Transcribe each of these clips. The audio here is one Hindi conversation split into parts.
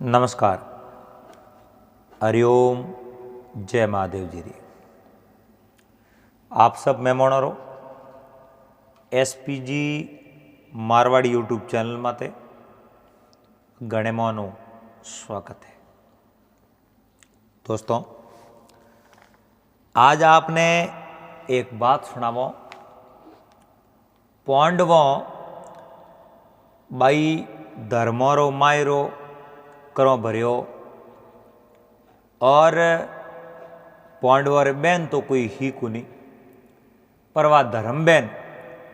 नमस्कार, हरिओम, जय महादेव जी री। आप सब मेहमानों एसपीजी मारवाड़ी यूट्यूब चैनल माते घणे मानो स्वागत है। दोस्तों, आज आपने एक बात सुनावो। पांडवों बाई धर्मोरो मायरो करो भरियो और पांडवर बेन तो कोई ही कुनी, पर वह धर्म बेन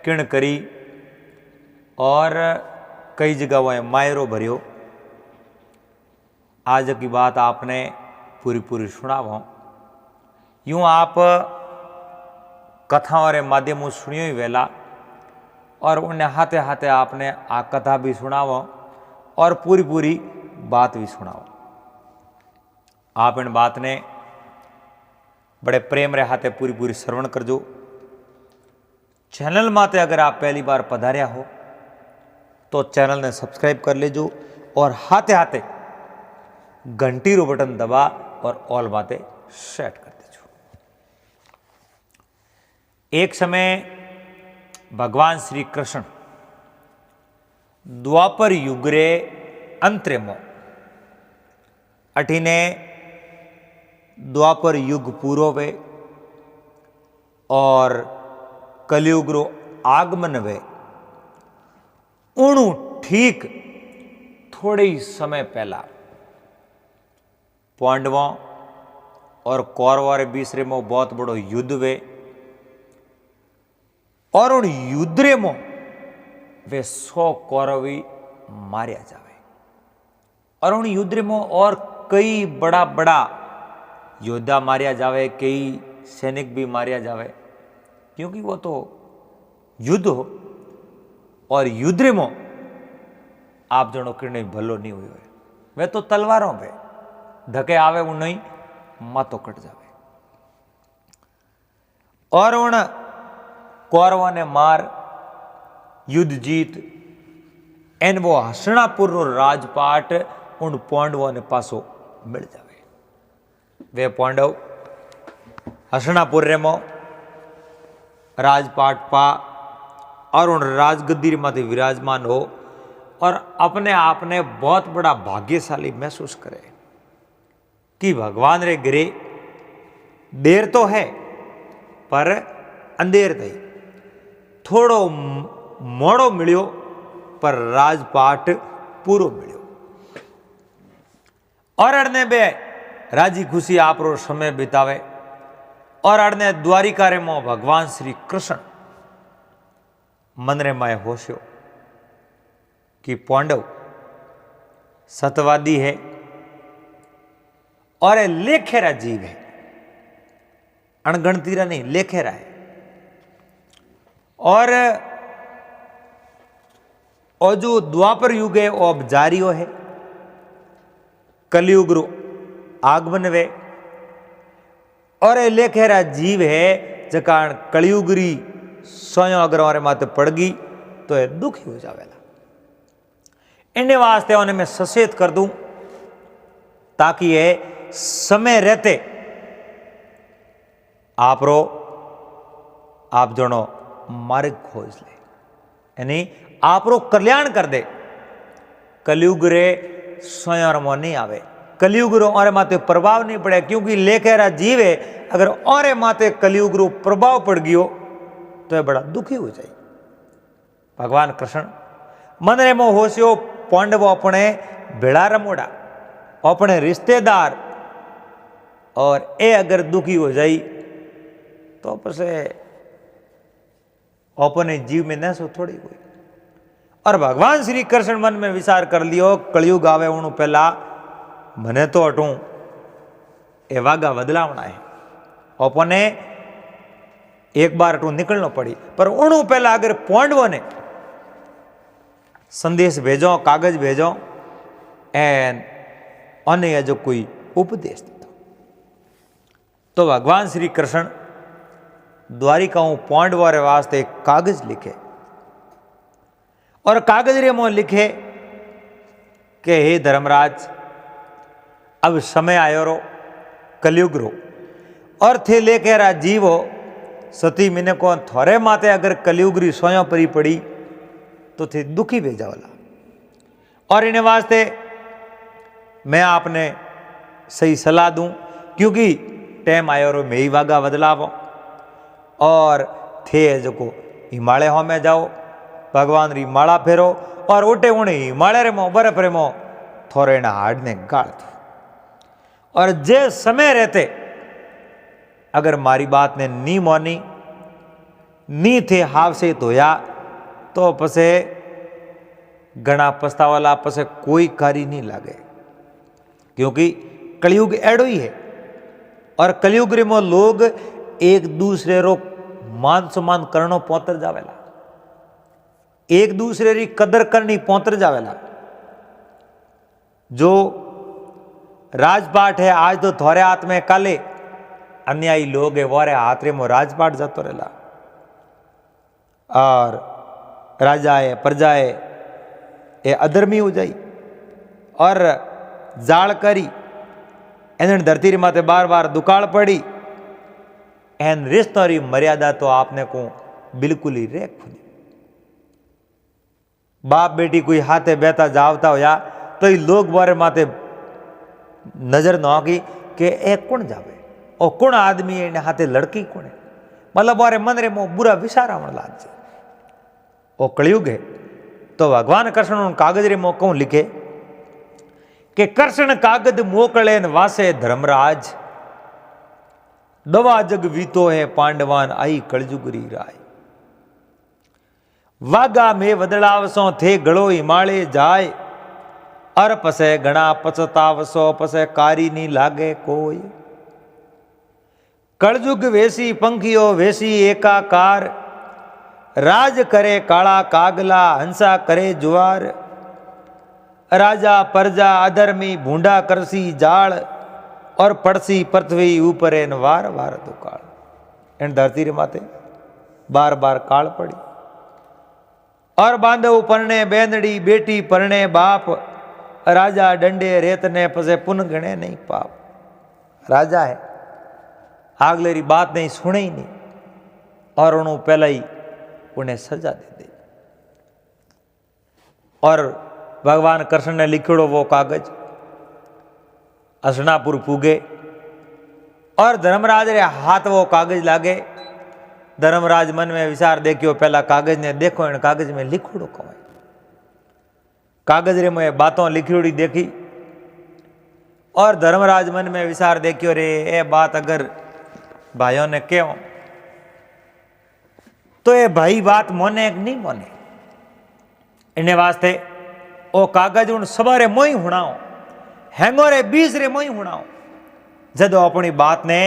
किण करी और कई जगह वह मायरो भरियो। आज की बात आपने पूरी सुनावो। यूँ आप कथाओं रे माध्यमों सुनियो ही वेला और उन्हें हाथे हाथे आपने आ कथा भी सुनावो और पूरी बात भी सुनाओ। आप इन बात ने बड़े प्रेम रे हाथे पूरी श्रवण करजो। चैनल माते अगर आप पहली बार पधार्या हो तो चैनल ने सब्सक्राइब कर लेजो और हाथे हाथे घंटी रो बटन दबा और ऑल बातें सेट कर देजो। एक समय भगवान श्री कृष्ण द्वापर युग रे अंतरेमो अठीने द्वापर युग पूरो वे और कलयुग रो आगमन वे उणु ठीक थोड़े ही समय पहला पांडवों और कौरवों रे बीच में बहुत बड़ो युद्ध वे और उन युद्ध रे मो वे 100 कौरवी मारिया जावे और उन युद्ध में और कई बड़ा योद्धा मारिया जावे, कई सैनिक भी मारिया जावे, क्योंकि वो तो युद्ध हो और युद्ध में आप जनो किरणे भलो नहीं हुई। वे तो तलवारों पे धके आवे वो नहीं मातो कट जावे और उन कौरवों ने मार युद्ध जीत एन वो हसनापुर रो राजपाट उन पांडवों ने पासो मिल जावे। वे पांडव हसनापुर रे मो राजपाट पा और उन राजगद्दी माथे विराजमान हो और अपने आप ने बहुत बड़ा भाग्यशाली महसूस करे कि भगवान रे गिरे देर तो है पर अंधेर थी, थोड़ो मोड़ो मिलियो पर राजपाट पूरो मिलियो और अड़ने बे राजी खुशी आप रो समय बितावे और अड़ने द्वारिका रे मो भगवान श्री कृष्ण मन रे माए होश्यो कि पांडव सतवादी है और ये लेखेरा जीव है, अणगणतीरा नहीं लेखेरा है और जो द्वापर युग है वो अब जारियो है, कलयुग रो आगमन वे और ये लेखेरा जीव है जकान कलयुग री स्वयं अगर हमारे माते पड़ गई तो ये दुखी हो जावेला। इन्हें वास्ते उन्हें मैं सचेत कर दूं ताकि ये समय रहते आप जनो मार्ग खोज ले, यानी आप रो कल्याण कर दे। कलयुग रे स्वयं में नहीं आवे, कलयुग रो और माते प्रभाव नहीं पड़े, क्योंकि लेखेरा जीव है अगर और माते कलयुग रो प्रभाव पड़ गयो तो ये बड़ा दुखी हो जाए। भगवान कृष्ण मन रे मोह होशियो पांडव अपने भेड़ा रमोड़ा अपने रिश्तेदार और ए अगर दुखी हो जाए तो पसे अपने जीव में न सो थोड़ी कोई। और भगवान श्री कृष्ण मन में विचार कर लियो कलयुग आवे उनु पहला मने तो हटू ए वागा बदलावना है, अपने एक बार हटू निकलना पड़ी। पर उनु पहला अगर पांडवों ने संदेश भेजो, कागज भेजो एन अन्य जो कोई उपदेश दो तो भगवान श्री कृष्ण द्वारिकाओं पांडवों रे वास्ते एक कागज लिखे और कागज रे मोह लिखे कि हे धर्मराज अब समय आयो रो कलयुग रो और थे लेके रा जीव हो सती मिने को थोड़े माते अगर कलयुग री सोया परी पड़ी तो थे दुखी भेजा वाला। और इन्हें वास्ते मैं आपने सही सलाह दूं क्योंकि टाइम आयो रो में ही वागा बदलाव और थे जो को हिमालय हो में जाओ भगवान री माला फेरो और उठे उन्हें हिमालय रे मो बर्फ रे मो थोड़े ना हाड ने गाड़ दो। और जे समय रहते अगर मारी बात ने नी मोनी नी थे हाव से धोया तो पसे घना पछतावाला पसे कोई कार्य नहीं लागे क्योंकि कलयुग एड़ो ही है। और कलयुग रे मो लोग एक दूसरे रो मान सम्मान करनो पौतर जावेला, एक दूसरे री कदर करनी पौतर जावेला। जो राजपाट है आज तो थोड़े हाथ में काले अन्यायी लोग है वारे हाथ रे मो राजपाट जातो रहेला और राजा है प्रजा है ये अधर्मी हो जाई और जाल करी एन धरती रे माते बार बार दुकाळ पड़ी एन रिश्तों री मर्यादा तो आपने को बिल्कुल ही रेख खुली। बाप बेटी कोई हाथे बेहता जावता होया तो ये लोग बारे माते नजर न आगी कि ए कौन जावे और कौन आदमी है हाथे लड़की कौन है मतलब बारे मन रे मो बुरा विचार आवण लाग जाए। ओ कलयुग है तो भगवान कृष्ण उन कागज रे मो कौन लिखे कि कृष्ण कागज मोकलेन वासे धर्मराज दवा जग वीतो है पांडवान आई कलजुगरी राय वागा में वदड़ावसो थे गड़ो हिमालय जाय अर पसे घना पछतावसो पसे कारी नी लागे कोई कलजुग वेसी पंखियो वेसी एकाकार राज करे काला कागला हंसा करे जुआर राजा प्रजा अधर्मी भूंडा करसी जाल और पड़सी पृथ्वी ऊपर एन वार वार दुकाल एन धरती रे माते बार बार काल पड़ी और बांधव परणे बेंदड़ी बेटी परणे बाप राजा डंडे रेतने पसे पुन गणे नहीं पाप। राजा है आगले री बात नहीं सुने ही नहीं और उन्होंने पहले ही उन्हें सजा दे दी। और भगवान कृष्ण ने लिखिड़ो वो कागज असनापुर पूगे और धर्मराज रे हाथ वो कागज लागे। धर्मराज मन में विचार देखियो पहला कागज ने देखो इन कागज में लिखोड़ो कौन कागज रे में बातों लिखियोड़ी देखी और धर्मराज मन में विचार देखियो रे ए बात अगर भाइयों ने क्यों तो ये भाई बात मोने नहीं मोने इन्हें वास्ते ओ कागज उन सवारे मोई हुणाओ हैंगोरे बीस रे मोई हुणाओ जदो अपनी बात ने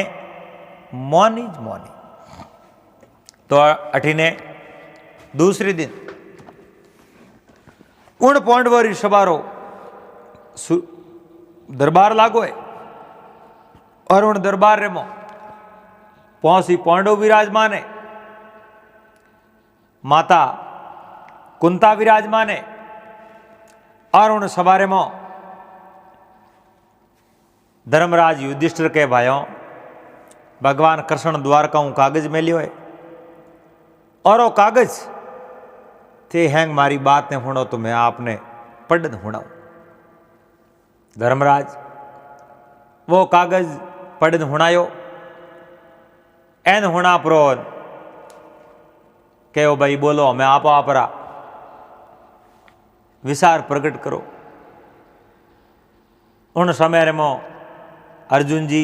मोनी मोनी। तो अठीने दूसरे दिन उन पांडवरी सवारो दरबार लागो है और उन दरबार रे मो पहुंची पांडव विराजमान है माता कुंता विराजमान है और उन सवारे मो धर्मराज युधिष्ठिर के भाइयों भगवान कृष्ण द्वारका हूं कागज में लियो है और वो कागज थे हैंग मारी बात ने हुणो तो मैं आपने पढ़ हुणाऊ। धर्मराज वो कागज पढ़ हुणायो एन हुणा प्रो कहो भाई बोलो हमें आप आपरा विचार प्रकट करो। उन समय रे मो अर्जुन जी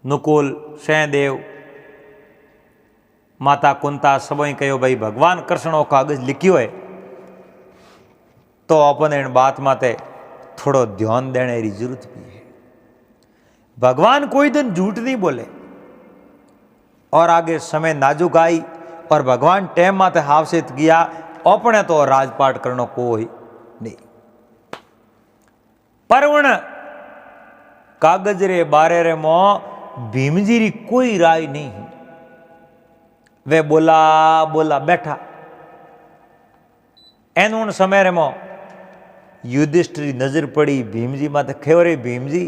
नुकुल सहदेव माता कुंता सबई कहो भाई भगवान कृष्ण कागज लिखियो है तो अपन इन बात माते थोड़ो ध्यान देने की जरूरत भी है। भगवान कोई दिन झूठ नहीं बोले और आगे समय नाजुक आई और भगवान टाइम माते हावसित गया अपने तो राजपाट करनो कोई नहीं पर उन कागज रे बारे रे मो भीमजी री कोई राय नहीं है। वे बोला बोला बैठा एन उन समय रे मो युधिष्ठिर की नजर पड़ी भीम जी माथे। खेव रे भीम जी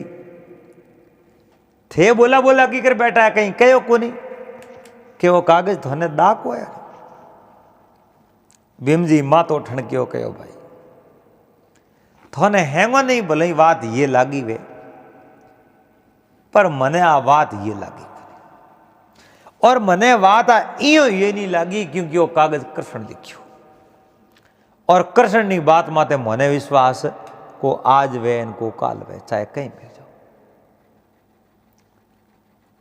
थे बोला बोला की कर बैठा है कहीं कहो को नहीं कि वो कागज थोने दाको है। भीम जी मातो ठणक्यो कहो भाई थोने हैंगो नहीं भले बात ये लागी वे पर मने आ बात ये लागी और मने बात आ इयो ये नहीं लागी क्योंकि वो कागज कृष्ण लिखियो और कृष्ण की बात माते मने विश्वास को आज वे इनको काल वे चाहे कहीं भी जाओ।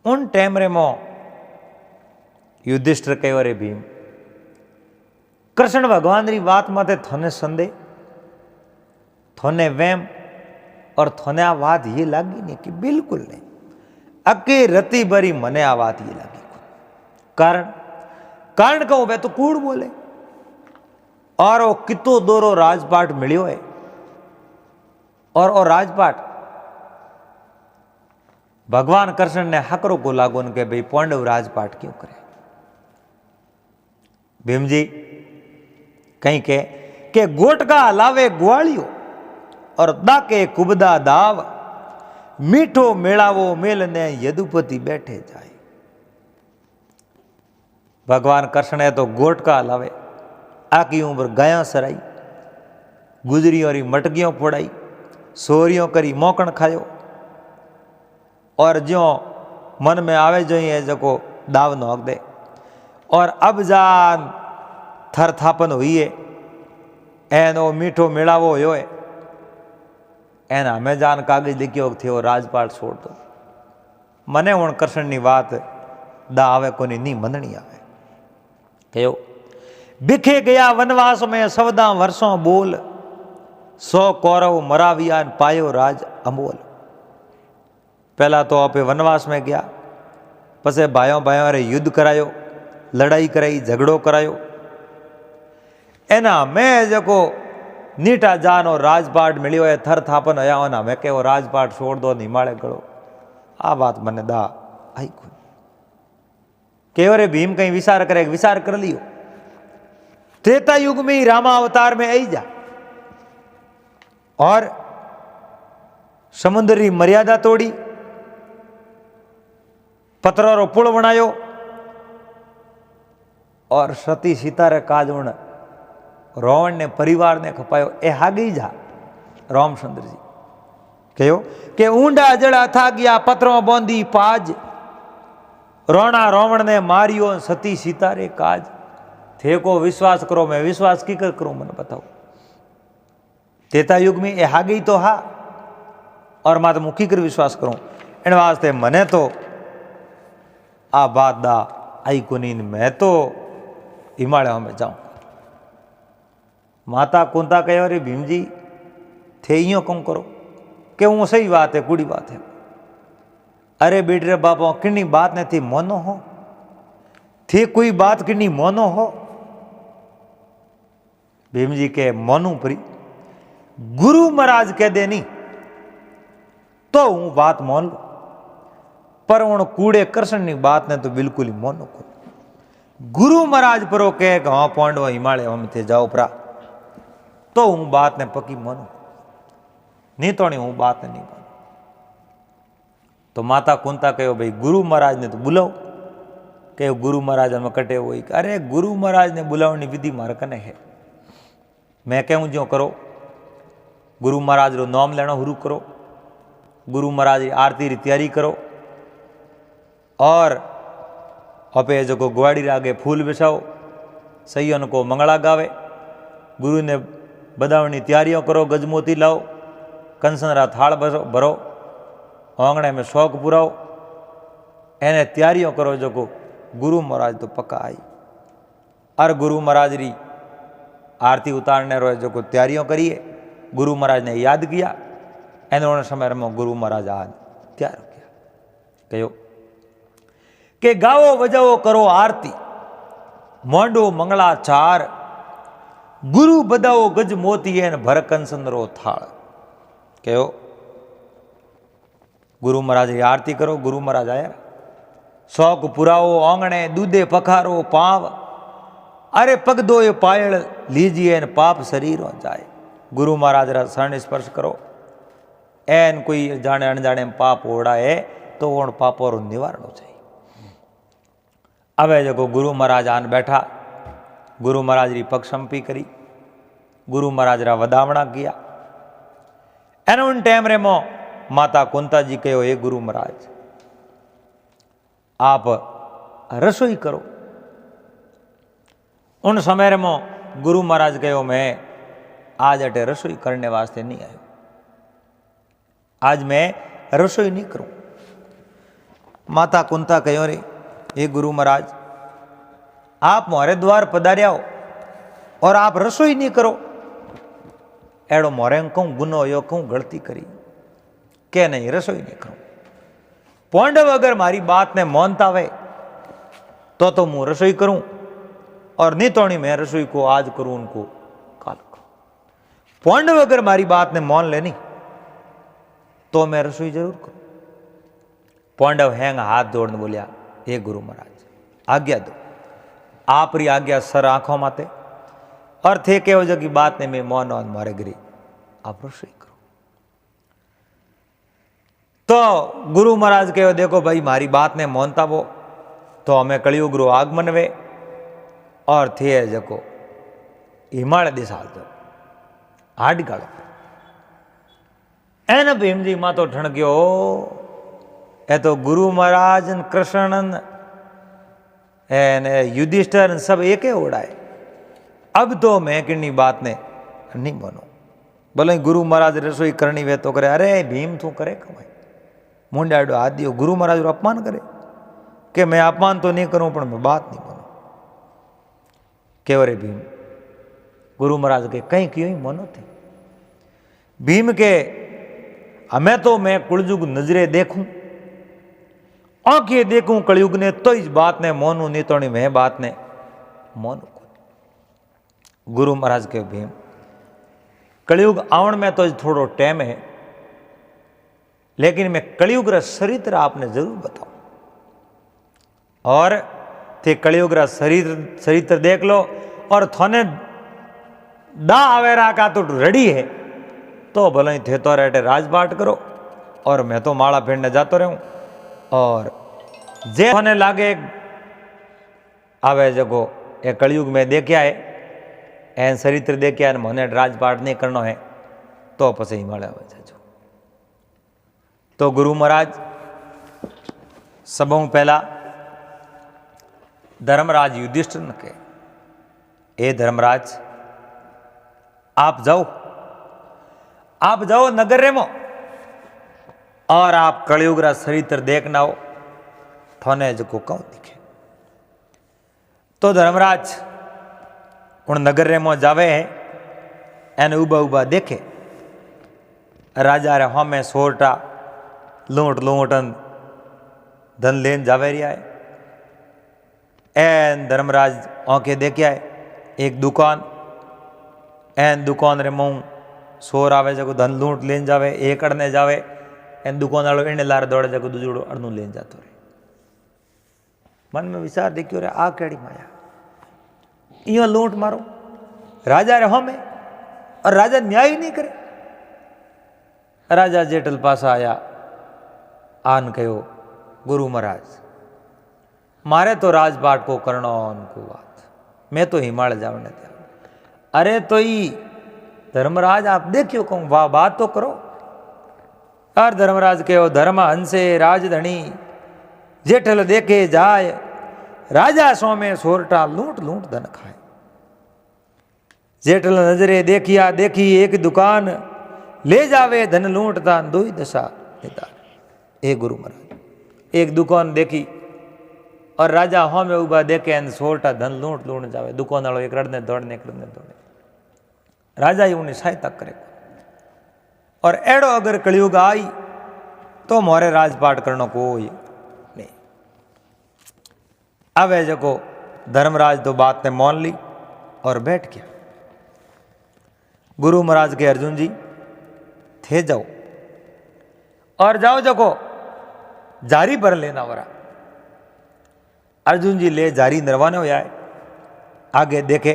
उन टाइम रे मो युधिष्ठिर कहो रे भीम कृष्ण भगवान री बात माते थोने संदेह थोने वहम और थोने आ बात ये लागी नहीं कि बिल्कुल नहीं अके रति भरी मने आ बात ये लागी कारण कारण कहूं वे तो कूड़ बोले और वो कितो दोरो राजपाट मिलियो है और वो राजपाट भगवान कृष्ण ने हकरो को लागो के भाई पांडव राजपाट क्यों करे। भीम जी कहीं के गोटका लावे ग्वालियो और दाके कुबदा दाव मीठो मेलावो मेलने यदुपति बैठे जाए। भगवान कृष्ण ने तो गोटका लावे आकी उम्र गाया सराई गुजरियों री मटकियों फोड़ाई सोरियों करी मोकण खायो और जो मन में आवे जो ये जको दाव नोक दे और अब जान थर थापन हुई है एनो मीठो मेलावो हो एन हमें जान कागज लिखियो थे राजपाट छोड़ दो मने हूँ कृष्ण की बात दा आवे कोनी नी मननी आवे। कहो बिखे गया वनवास में सवदा वर्षों बोल 100 कौरव मराविया पायो राज अमोल। पहला तो आपे वनवास में गया पसे भाइयों भाइयों रे युद्ध करायो लड़ाई कराई झगड़ो करायो एना मैं जको नीटा जान और राजपाट मिलियो है थर थापन हया होना मैं के वो राजपाट छोड़ दो निमाड़े गड़ो आ बात मने दा आई को केवरे रे भीम कहीं विचार करे विचार कर लियो त्रेता युग में ही रामा अवतार में आई जा और समुद्री मर्यादा तोड़ी पत्थरों रो पुल बनायो और सती सीता रे काजूण रावण ने परिवार ने खपायो ए हागी जा रामचंद्र जी कहो के ऊंडा जड़ा था गया पत्रों बोंदी पाज रोना रावण ने मारियो सती सीता रे काज थे को विश्वास करो मैं विश्वास की कर करूं मन बताओ। त्रेता युग में ए हागी तो हा और मात मुखी कर विश्वास करूं इन वास्ते मने तो आ बात दा आई कुनी मैं तो हिमालय में जाऊं। माता कुंता कहो रे भीम जी थे यो कौन करो कि वो सही बात है कुड़ी बात है। अरे बेटे रे बापा किन्नी बात नहीं थी मोनो हो थे कोई बात किन्नी मोनो हो। भीम जी के मोनू परी गुरु महाराज कह दे नहीं तो हूं बात मोन लो पर उन कूड़े कृष्ण की बात ने तो बिल्कुल ही मोनो को गुरु महाराज परो कह हाँ पांडव हिमालय हम थे जाओ परा तो हूं बात ने पक्की मानू नहीं तो नहीं हूं बात ने नहीं मानू। तो माता कुंता कहो भाई गुरु महाराज ने तो बुलाओ कहो गुरु महाराज में कटे हुई अरे गुरु महाराज ने बुलावनी विधि मार कने है मैं कहूं जो करो गुरु महाराज रो नाम लेना शुरू करो गुरु महाराज की आरती री तैयारी करो और अपे जो ग्वाड़ी रागे फूल बिछाओ सही को मंगला गावे गुरु ने बधावनी तैयारियों करो गजमोती लाओ कंसनरा थाल भरो आंगणे में शौक पुराओ एने तैयारियों करो जो को गुरु महाराज तो पक्का आई और गुरु महाराज री आरती उतारने रो जो को तैयारियों करिए गुरु महाराज ने याद किया एने समय में गुरु महाराज आज तैयार हो गया। कहो के गाओ बजाओ करो आरती मोंडो मंगला चार गुरु बदाओ गज मोती एन भर कंसन रो थाल। कहो गुरु महाराज की आरती करो गुरु महाराज आया शौक पुराओ आंगणे दूधे पखारो पाव अरे पग दो ये पायल लीजिए न पाप शरीर हो जाए गुरु महाराज रा शरण स्पर्श करो। एन कोई जाने अनजाने में पाप ओड़ा है तो उन पापों रो निवारण हो जाए। अब जो गुरु महाराज आन बैठा, गुरु महाराज री पक्षंपी करी, गुरु महाराज रा वदावना किया। एन उन टाइम रे मो माता कुंता जी कहो, हे गुरु महाराज आप रसोई करो। उन समय रे मो गुरु महाराज कहो, मैं आज अटे रसोई करने वास्ते नहीं आयो, आज मैं रसोई नहीं करूं। माता कुंता कहो, रे हे गुरु महाराज आप मोरे द्वार पधार्या हो और आप रसोई नहीं करो, एड़ो मोरे कहूं गुनो यो कहूं गलती करी के नहीं रसोई नहीं करूं। पांडव अगर मारी बात ने मानता वे तो मुंह रसोई करूं, और नहीं तो नहीं मैं रसोई को आज करूं उनको काल करूं। पांडव अगर मारी बात ने मान लेनी तो मैं रसोई जरूर करूं। पांडव हैंग हाथ जोड़ने बोलिया, हे गुरु महाराज आज्ञा दो, आप री आज्ञा सर आंखों माते, और थे कहो जो की बात ने मैं मौन और मारे गिरी आप रसोई करो। तो गुरु महाराज कहो, देखो भाई मारी बात ने मानता वो तो हमें कलयुग रो आगमन वे, और थे जको हिमालय दिशा दो हाड गाड़ो। एन भीम जी मातो ठणक्यो, ए तो गुरु महाराज कृष्ण एन युधिष्ठिर सब एक ओढ़ाए। अब तो मैं किन्नी बात ने नहीं मानो। बोले गुरु महाराज रसोई करनी वे तो करे, अरे भीम तू करे कमाई मुंडाडो हाथ दियो, गुरु महाराज रो अपमान करे कि मैं अपमान तो नहीं करूं पर मैं बात नहीं मानू। केवरे भीम गुरु महाराज के कहीं क्यों ही मानो थे। भीम के हमें तो मैं कुलयुग नजरे देखूं, आंखें देखूं कलयुग ने तो इस बात ने मानू, नहीं तो नहीं मैं बात ने मानू। गुरु महाराज के भीम कलयुग आवन में तो थोड़ो टाइम है, लेकिन मैं कलयुग रा चरित्र आपने जरूर बताऊं, और थे कलयुग रा चरित्र देख लो, और थोने दा आवेरा का तो रेडी है तो भले थे तो रेटे राजपाट करो, और मैं तो माला फेरने जातो रहूं। और जे होने लागे आवे जगो ये कलयुग में देखा है, एन चरित्र देखा है, मने राजपाट नहीं करना है तो पसे हिमालय आवे जाजो। तो गुरु महाराज सबों पहला धर्मराज युधिष्ठिर ने कहे, हे धर्मराज आप जाओ नगर रे मो, और आप कलयुग रा चरित्र देखना हो थोने जो कहूं दिखे। तो धर्मराज उन नगर रे मो जावे है, एन उबा उबा देखे राजा रे हमें सोरटा लूटन धन लेन जावे रिया है। एन धर्मराज आंखें देखिया है एक दुकान, एन दुकान रे मुँह सोर आवे जको धन लूट लेन जावे, एक अड़ने जावे, एन दुकान वालों इन लार दौड़े जको दूजड़ो अड़नू लेन जातो रे। मन में विचार देखियो रे आ केड़ी माया, इं लूट मारो राजा रे हमें, और राजा न्याय ही नहीं करे। राजा जेठल पास आया, आन कहो गुरु महाराज मारे तो राजपाट को करना उनको बात, मैं तो हिमालय जावने दिया। अरे तो ही धर्मराज आप देखियो कहूं वाह बात तो करो। और धर्मराज कहो, धर्म हंसे राजधनी जेठल देखे जाए, राजा सो में सोरटा लूट लूट धन खाए। जेठल नजरे देखिया देखी एक दुकान, ले जावे धन लूटता दो ही दशा देता। ए गुरु महाराज एक दुकान देखी, और राजा हो में उबा देखे सोरटा धन लूट लूट जावे। दुकान वालों एक रड़ने दौड़ने राजा ही उन्हें सहायता करे। और एड़ो अगर कलयुग आई तो मोरे राजपाट करनो कोई नहीं। अब है जको धर्मराज तो बात ने मान ली और बैठ गया। गुरु महाराज के अर्जुन जी थे जाओ, और जाओ जको जारी भर लेना वरा। अर्जुन जी ले जारी नरवाने हो जाए, आगे देखे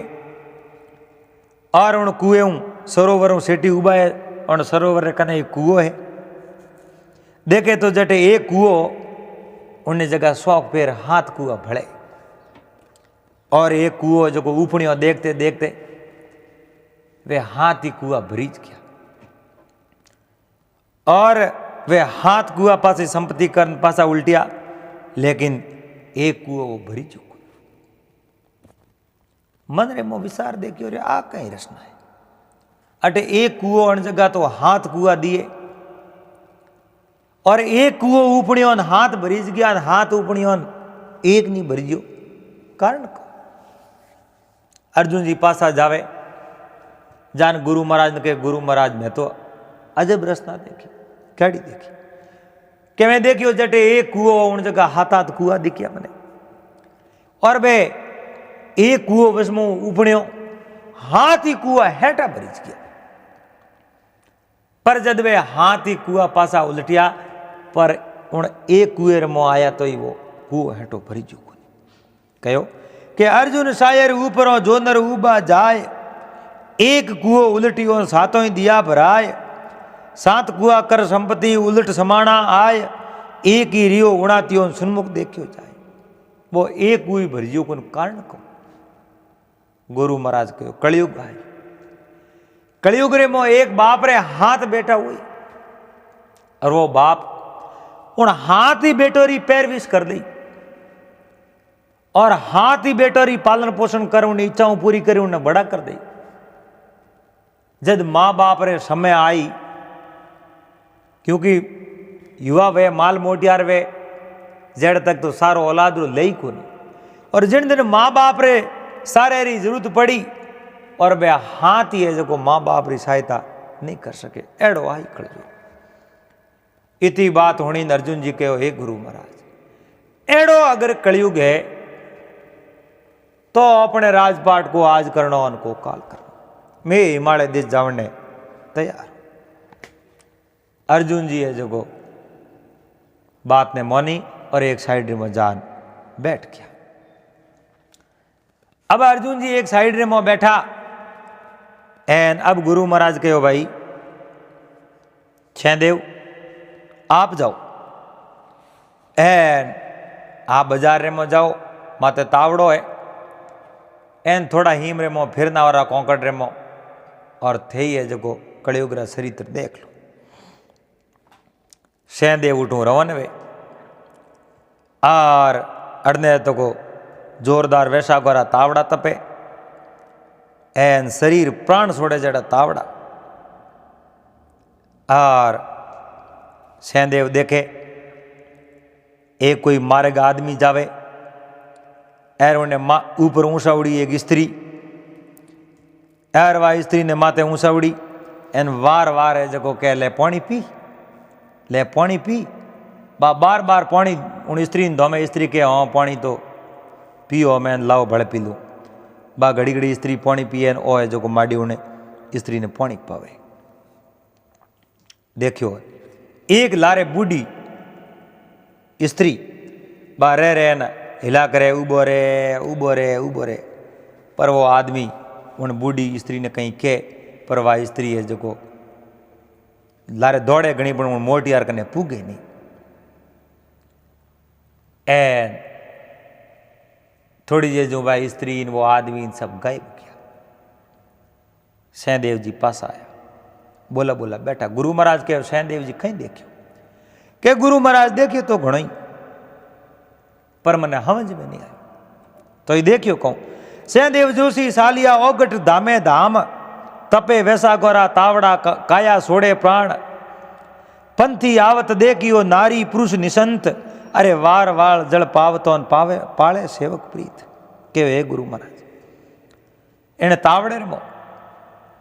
और उन कुएं सरोवर सेठी उबा है और सरोवर कने एक कुओ है। देखे तो जटे एक कुओ उन्हें जगह 100 पेर हाथ कुआ भले और एक कुओ जो ऊपणियों देखते देखते वे हाथ ही कुआ भरीज गया और वे हाथ कुआ पास संपत्ति कर पासा उल्टिया, लेकिन एक कुओ वो भरी चुको। मन रे मो विचार देखियो रे आ कई रचना है। अटे एक कुओ अण जगह तो हाथ कुआ दिए और एक कुओ ऊपणियों हाथ भरीज गया, हाथ ऊपणियों एक नहीं भरीजो। कारण को अर्जुन जी पासा जावे जान गुरु महाराज ने कहे, गुरु महाराज मैं तो अजब रचना देखी। कैडी देखी कि मैं देखियो जटे एक कुओ उन जगह हाथ हाथ कुआ दिखिया मैंने और वे एक कुओ बसमो ऊपणियों हाथ ही कुआ हेटा भरीज गया। पर जद वे हाथ ही कुआ पासा उलटिया पर उन एक कुएं मो आया तो ही वो कुओ हेटो भरी चुको। कहो कि अर्जुन शायर ऊपरों जोनर उबा जाए, एक कुओ उलटियों सातों ही दिया भराए, 7 कुआ कर संपत्ति उलट समाना आए, एक ही रियो उड़ातियों सुनमुख देखियो जाए। वो एक कुई भरियो को कारण को गुरु महाराज कहो कलयुग आए। कलयुग रे मो एक बाप रे हाथ बैठा हुई और वो बाप उन हाथ ही बेटोरी पैरविश कर दी और हाथ ही बेटोरी पालन पोषण कर उन्हें इच्छाओं पूरी करी उन्हें बड़ा कर दी। जब माँ बाप रे समय आई, क्योंकि युवा वे माल मोटियार वे जेड़ तक तो सारो औलाद रो लई को नहीं, और जिन दिन माँ बाप रे सारे री जरूरत पड़ी और वे हाथ ही है जो माँ बाप री सहायता नहीं कर सके, एड़ो आई कलयुग। इतनी बात होनी अर्जुन जी कहो, हे गुरु महाराज एड़ो अगर कलयुग है तो अपने राजपाट को आज करना उनको काल करना। मैं हिमालय देश जावने तैयार। अर्जुन जी है जो बात ने मानी और एक साइड में जान बैठ गया। अब अर्जुन जी एक साइड में बैठा एन अब गुरु महाराज कहो, भाई छेदेव आप जाओ एन आप बाजार रे में जाओ, माते तावड़ो है एन थोड़ा हिम रे मो फिरना वाला कोंकड़ रे मो और थे है जो कलयुग रा चरित्र देख लो। शहदेव उठू रवन वे और अड़ने तो को जोरदार वैसा गोरा तावड़ा तपे एन शरीर प्राण छोड़े जड़ा तावड़ा। और शहदेव देखे एक कोई मार्ग आदमी जावे एर उन्हें ऊपर ऊंचा उड़ी एक स्त्री एर वा स्त्री ने माथे ऊंचा उड़ी एन वार वार है जो कह ले पानी पी ले पानी पी बा बार बार पानी उन स्त्री धोमे स्त्री के हाँ पानी तो पियो मैं लाओ भले पी लूँ बा घड़ी घड़ी स्त्री पानी पिए ओ है जो माड़ी उन्हें स्त्री ने पानी पावे। देखियो एक लारे बूढ़ी स्त्री बा रह रहे न हिला करे उबो रे उबो रे उबो रे, पर वो आदमी उन बूढ़ी स्त्री ने कहीं के पर वह स्त्री है जो लारे दौड़े घनी पण मोटी यार कने पूगे नहीं। एन थोड़ी देर जो भाई स्त्री वो आदमी सब गायब किया। सैंदेव जी पास आया, बोला बोला बेटा गुरु महाराज के सैंदेव जी कहीं देखियो के गुरु महाराज देखियो तो घणो ही पर मने समझ में नहीं आया तो ये देखियो कहूं सैंदेव जोशी सालिया ओगट धामे धाम तपे वैसा गोरा तावड़ा काया सोड़े प्राण पंथी आवत देखियो नारी पुरुष निसंत अरे वार वार जल पावतो पावे पाले सेवक प्रीत के हे गुरु महाराज एने तावड़े मो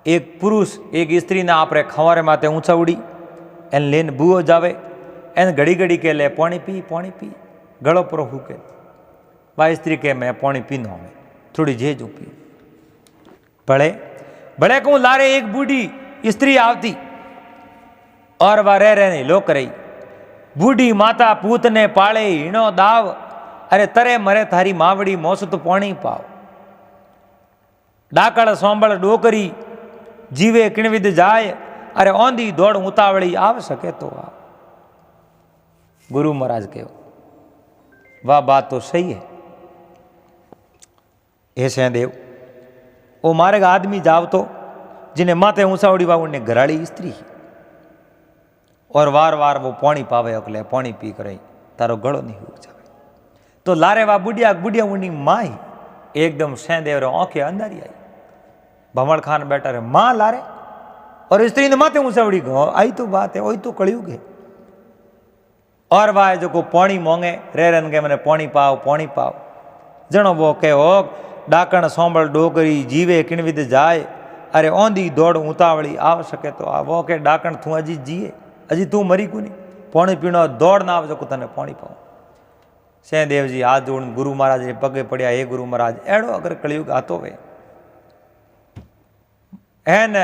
एक पुरुष एक स्त्री ने आपरे खवारे माते ऊंचा उड़ी एन लेन बुओ जावे एन घड़ी घड़ी के ले पानी पी गलो पर फूके वा स्त्री के मैं पानी पीनो हमें थोड़ी झेजू पी बड़े बड़े को लारे एक बूढ़ी स्त्री आवती और वह रह रहे लो करई बूढ़ी माता पूत ने पाले हीणो दाव अरे तरे मरे थारी मावड़ी मोसत पानी पाव डाकड़ सोंबड़ डोकरी जीवे किणविद जाए, अरे औंधी दौड़ उतावली आव सके तो आ। गुरु महाराज कहो वाह बात तो सही है। हे सहदेव, वो मारे आदमी जाव तो जिन्हें माथे ऊंचावड़ी वा उन्हें घराड़ी स्त्री, और वार वार वो पानी पावे अकले पानी पी कर तारो गड़ो नहीं हो जाए। तो लारे वा बुढ़िया बुढ़िया उन्हीं माँ ही एकदम सहदेव रे आंखें अंधारी आई। भमड़ खान बैठा रहे माँ लारे, और स्त्री ने माथे ऊंचावड़ी गो आई तो बात है, वही तो कलयुग है। और वाह जो को पानी मोंगे रे रन के मैंने पानी पाओ जनो वो के हो डाकण सोंबल डोकरी जीवे किणविद जाए, अरे औंधी दौड़ उतावली आव सके तो आ। वो के डाकण तू अजी जीए, अजी तू मरी को नहीं, पानी पीनो दौड़ ना आव जो तने पानी पाओ। सहदेव जी हाथ जोड़ गुरु महाराज ने पगे पड़िया, हे गुरु महाराज एड़ो अगर कलयुग आतो वे एन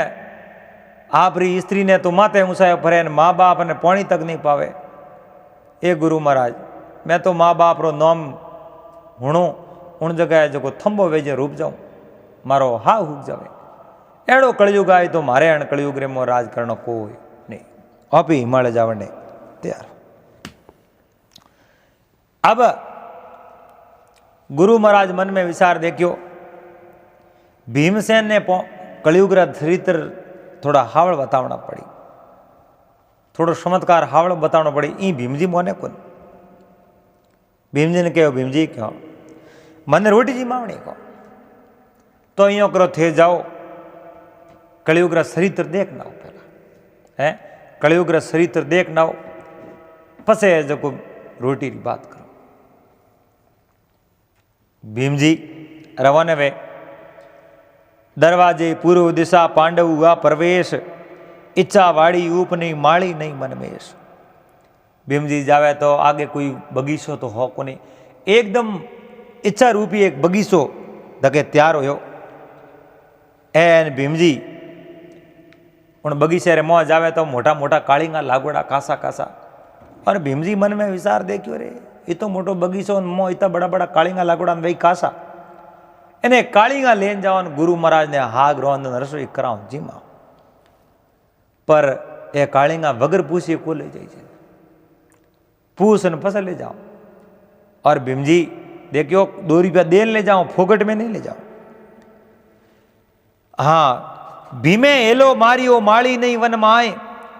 आपरी स्त्री ने तो माथे ऊंचाए फरे, माँ बाप ने पानी तक नहीं पावे। ए गुरु महाराज मैं तो माँ बाप रो नाम हूणो उन जगह जो थंबो वेजे रूप जाऊं, मारो हा हुक जावे। एड़ो कलयुग आए तो मारे अण कलयुग रे मो राज करनो कोई नहीं, आपी हिमालय जावने तैयार। अब गुरु महाराज मन में विचार देखियो, भीमसेन ने कलयुग रा चरित्र थोड़ा हावड़ बतावना पड़ी, थोड़ो चमत्कार हावड़ बतावना पड़ी। ई भीमजी मोने कोन भीमजी ने कहो, भीमजी क्यों मन रोटी जी मावणी को तो अँ करो थे जाओ कलयुग रा चरित्र देख ना हो पहला है, कलयुग रा चरित्र देख ना हो पसे जो रोटी की बात करो। भीमजी रवाने वे दरवाजे पूर्व दिशा पांडव हुआ प्रवेश, इच्छा वाड़ी ऊपनी माड़ी नहीं मनमेश। भीमजी जावे तो आगे कोई बगीचो तो हो को नहीं, एकदम इच्छा रूपी एक बगीचो धके तैयार हो। एन भीमजी उन बगीचे रे मोह जावे तो मोटा मोटा कालींगा लागोड़ा कासा कासा, और भीमजी मन में विचार देखियो रे ये तो मोटो बगीचो मोह इतना बड़ा बड़ा कालींगा लागोड़ा वही कासा, એને કાળીંગા લેન જવાનું ગુરુ મહારાજને હાગ રોંદ રસોઈ કરાવ જીમાં, पर ए काळींगा वगर पूछे को ले जाए पूछ न फसल ले जाओ। और भीमजी देखियो 2 रुपया देन ले जाओ, फोकट में नहीं ले जाओ। हाँ भीमे एलो मारियो माड़ी नहीं वन माए,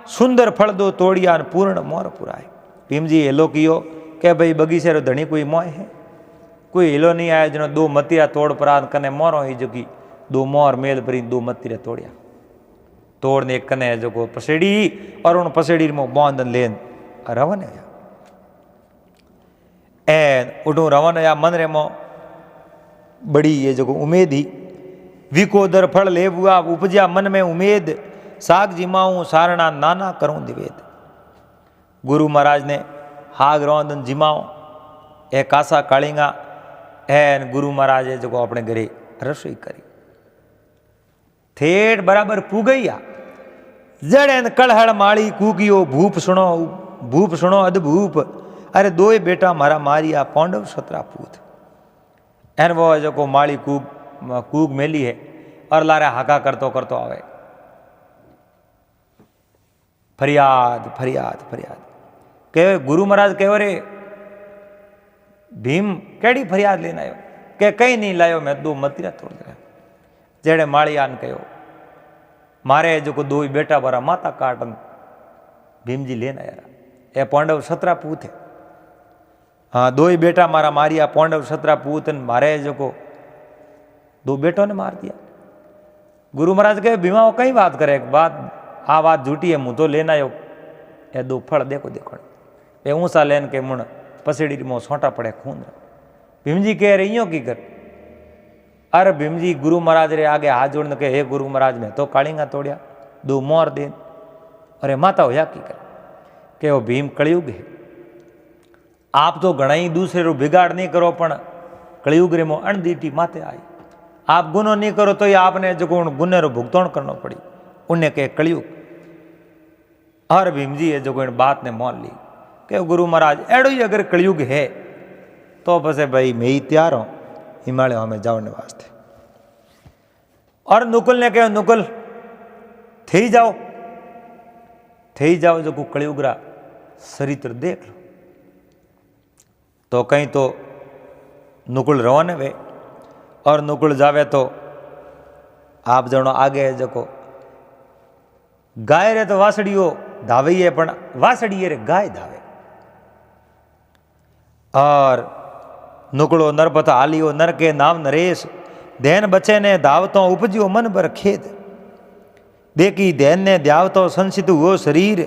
सुंदर फल दो तोड़िया पूर्ण मोर पुराए। भीमजी एलो कियो के भाई बगीचे रो धनी कोई मोह है, कोई हिलो नहीं आया जनो 2 मतिया तोड़ परान कने मोरो ही जो की 2 मोर मेल भरी 2 मतिया तोड़िया तोड़ ने कने जो को पसेड़ी, और उन पसेड़ी में बांध लेन रवन आया। एन उठू रवन आया मन रे मो बड़ी ये जो उम्मीद ही विकोदर फल ले हुआ उपजा मन में उम्मीद, साग जिमाऊं सारणा नाना करूं निवेद। गुरु महाराज ने हाग रोंदन जिमाओ ए कासा कालींगा एन गुरु महाराज जो अपने घरे रसोई करी ठेठ बराबर पुगैया जड़ेन कलहड़ माड़ी कूकियो भूप सुनो अदभूप, अरे 2 बेटा मारा मारिया पांडव 17 पूत। एन वो जो को माड़ी कूक मेली है और लारे हाका करतो करतो आवे फरियाद फरियाद फरियाद कहे गुरु महाराज कहो रे भीम केड़ी फरियाद लेना आयो के कहीं नहीं लायो, मैं 2 मतिया तोड़ दिया। जेड़े माड़ियान कहो मारे जो को 2 बेटा बरा माता काटन भीमजी लेना यार ए पांडव 17 पूत है। हाँ 2 बेटा मारा मारिया पांडव 17 पूत, मारे जो को 2 बेटों ने मार दिया। गुरु महाराज कहे भीमा वो कई बात करे, एक बात आ बात झूठी है, मुँह तो लेना आयो ए 2 फल देखो देखो ए ऊँचा लेन के मुण पसेड़ी मोह सोटा पड़े खून। भीमजी कह रही हो की कर, अरे भीमजी गुरु महाराज रे आगे हाथ जोड़ने के हे गुरु महाराज में तो कालींगा तोड़िया 2 मोर देन, अरे माता होया की कर के वो भीम कलयुग है, आप तो घना ही दूसरे रो बिगाड़ नहीं करो पण कलयुग रे मो अणदीटी माते आई, आप गुनो नहीं करो तो ये आपने जो गुने रो भुगतान करना पड़ी, उन्हें कहे कलयुग। और भीमजी ये जो बात ने मान ली कि गुरु महाराज एड़ो ही अगर कलयुग है तो बस भाई मैं ही तैयार हूँ हिमालय में जाने वास्ते। और नुकुल ने कहा नुकुल थी जाओ जो को कलयुगरा चरित्र देख लो। तो कहीं तो नुकुल रवाने वे और नुकुल जावे तो आप जनो आगे है जको गाय रे तो वासड़ियो धावे है पण वासड़ी रे गाय धावे और नुकड़ो नरपत आलियो नर के नाम नरेश धैन बचे ने धावतो उपजियो मन पर खेद देखी धैन ने ध्यावतो संसित हुओ शरीर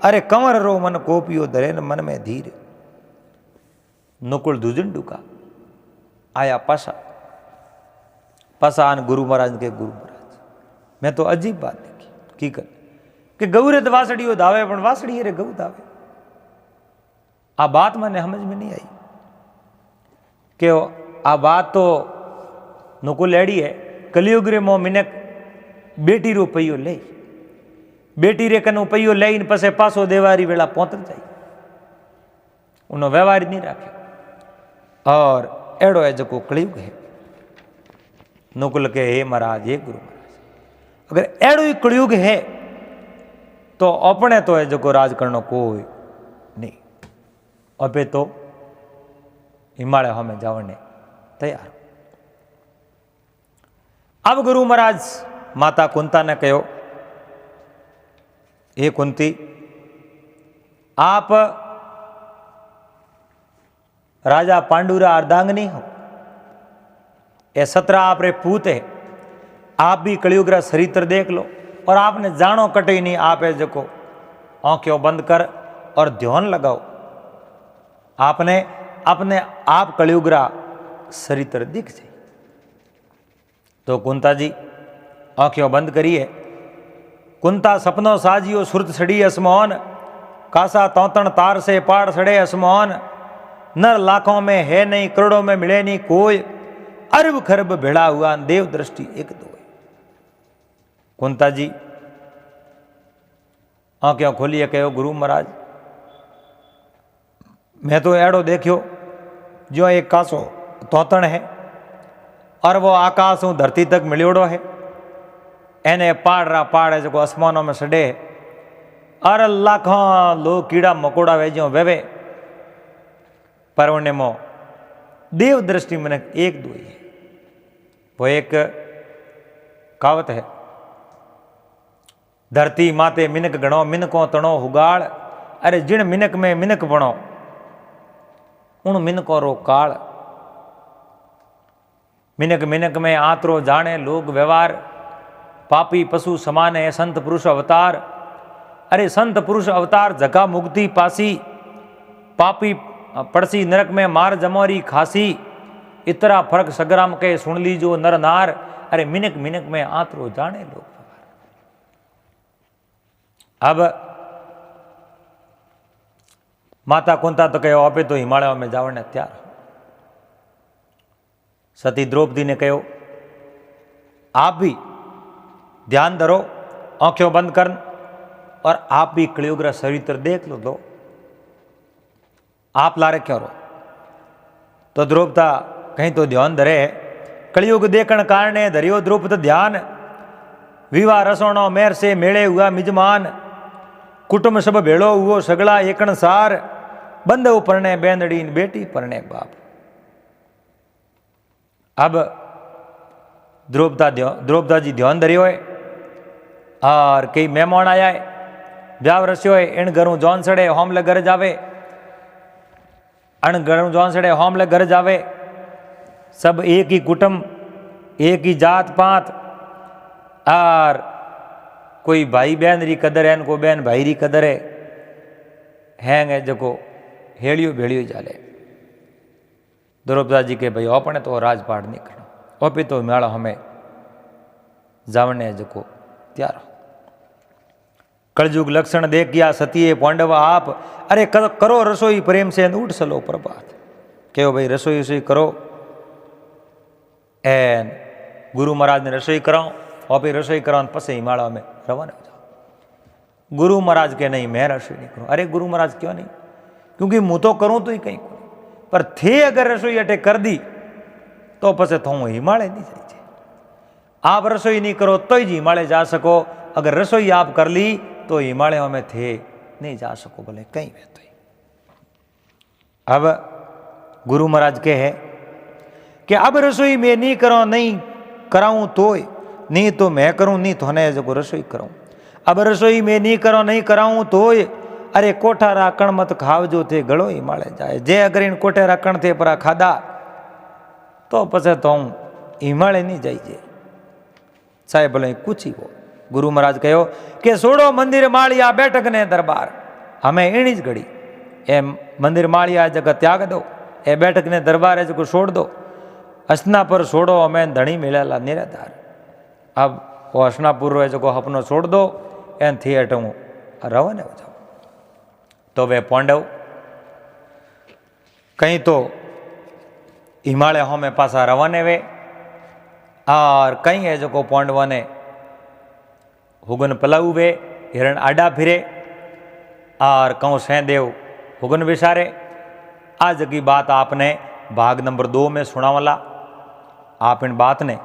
अरे कंवर रो मन कोपियो धरे मन में धीर। नुकुल दुजंडू का आया पासा आन गुरु महाराज के गुरु महाराज मैं तो अजीब बात देखी की कर कि गऊ रे तो वासड़ियो धावे पण वासड़ी रे गऊ धावे। आ बात मैंने समझ में नहीं आई कि आ बात तो नुकुल एड़ी है कलयुग रे मो मिनक बेटी रो पैयो ले बेटी रे कनु पैयो ले इन पसे पासो देवारी वेला पहुंच जाई उनो व्यवहार नहीं राखे और एड़ो है जो कलयुग है। नुकुल के हे महाराज हे गुरु महाराज अगर एड़ो ही कलयुग है तो अपने तो है जो राज करनो कोई नहीं अबे तो हिमालय हमें जावने तैयार। अब गुरु महाराज माता कुंता ने कहो हे कुंती आप राजा पांडुरा अर्धांगनी हो ये 17 आप रे पूत है आप भी कलयुग रा चरित्र देख लो और आपने जानो कटे नहीं आप है जो आंखें बंद कर और ध्यान लगाओ आपने अपने आप कलयुग रा चरित्र दिख जाए। तो कुंता जी आंखें बंद करिए। कुंता सपनों साजियो सुरत सड़ी असमान कासा तौतन तार से पाड़ सड़े असमान नर लाखों में है नहीं करोड़ों में मिले नहीं कोई अरब खरब भिड़ा हुआ देव दृष्टि एक दो। कुंता जी आंखें खोलिए कहो गुरु महाराज मैं तो एड़ो देखियो जो एक कासो तोतण है और वो आकाश हूँ धरती तक मिलियोड़ो है एने पाड़ है जो आसमानों में सड़े है और लाखों लोग कीड़ा मकोड़ा वेजो वेवे पर उन्हें मो देव दृष्टि में एक दो ही है। वो एक कहावत है धरती माते मिनक गणो मिनको तणो हुगाड़ अरे जिन मिनक में मिनक बणो उन मिनको रो काल मिनक मिनक में आतरो जाने लोग व्यवहार पापी पशु समान है संत पुरुष अवतार अरे संत पुरुष अवतार जगा मुक्ति पासी पापी पड़सी नरक में मार जमोरी खासी इतना फर्क सग्राम के सुन लीजो नर नार अरे मिनक मिनक में आतरो जाने लोग। अब माता कुंता तो कहो आपे तो हिमालय में जावने तैयार। सती द्रौपदी ने कहो आप भी ध्यान धरो आंखें बंद कर और आप भी कलयुग रा चरित्र देख लो दो आप लारे क्यों रो। तो द्रौपदा कहीं तो ध्यान धरे कलयुग देखण कारणे धरियो द्रौपद ध्यान विवाह रसोणो मेर से मेले हुआ मिजमान कुटुंब सब भेड़ो हुओ सगला एकण सार बंधु परणे बेंदड़ी बेटी परणे बाप। अब द्रौपदा जी ध्यान धरियो है और कई मेहमान आया है ब्याव रस्यो है इन घरों जौन सड़े होमले घर जावे अण घरों जौन सड़े होमले घर जावे सब एक ही कुटुंब एक ही जात पात और कोई भाई बहन री कदर है को बहन भाई री कदर है हैंग है जो हेड़ियो भेड़ियो जाले। द्रौपदा जी के भाई अपने तो राजपाट नहीं करना ओपे तो मेला हमें जावने जो त्यार हो। कलयुग लक्षण देख किया सतीये पांडव आप अरे करो रसोई प्रेम से उठ सलो प्रभात कहो भाई रसोई रसोई करो एन गुरु महाराज ने रसोई कराओ और फिर रसोई कराओ पसे हिमालय में रवाना हो जाओ। गुरु महाराज के नहीं मैं रसोई नहीं करूँ। अरे गुरु महाराज क्यों नहीं क्योंकि मुँह तो करूँ तो ही कहीं पर थे अगर रसोई अटे कर दी तो पसे थो हिमालय नहीं जाए। आप रसोई नहीं करो तो ही हिमालय जा सको अगर रसोई आप कर ली तो हिमालयों में थे नहीं जा सको बोले कहीं भी। तो अब गुरु महाराज के है कि अब रसोई मैं नहीं करो नहीं कराऊं तो नहीं तो मैं करूं नहीं तो ने जो रसोई करूं। अब रसोई में नहीं करो नहीं कराऊं तो अरे कोठा राकण मत खाव जो थे गड़ो हिमालय जाए। जे अगर इन कोठे राकण थे पर खादा तो पछे तो हूँ हिमालय नहीं जाइए साहेब बोले कुछ ही वो। गुरु महाराज कहो कि सोड़ो मंदिर मालिया बैठक ने दरबार हमें एणी ज घड़ी ए मंदिर मालिया जगह त्याग दो ए बैठक ने दरबार है जो छोड़ दो असनापुर छोड़ो हमें धनी मिलेला निराधार। अब वो असनापुर है जो अपनो छोड़ दो एन थी हटूँ रवाने हो जाओ। तो वे पांडव कहीं तो हिमालय होमें पासा रवाने वे और कहीं है जो को पांडवा ने हुगन पलाऊ वे हिरण आडा फिरे और कहूँ सहदेव हुगन विसारे। आज की बात आपने भाग नंबर 2 में सुनावला। आप इन बात ने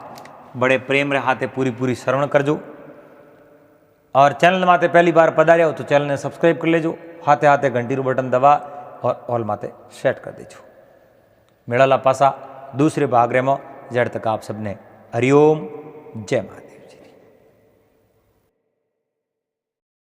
बड़े प्रेम रे हाथे पूरी पूरी श्रवण करजो और चैनल माते पहली बार पधार्या हो तो चैनल ने सब्सक्राइब कर लेजो। हाथे हाथे घंटी रू बटन दबा और ऑल माते सेट कर दीजो। मेड़ाला पासा दूसरे भाग रे में जड़ तक आप सबने हरिओम जय माता।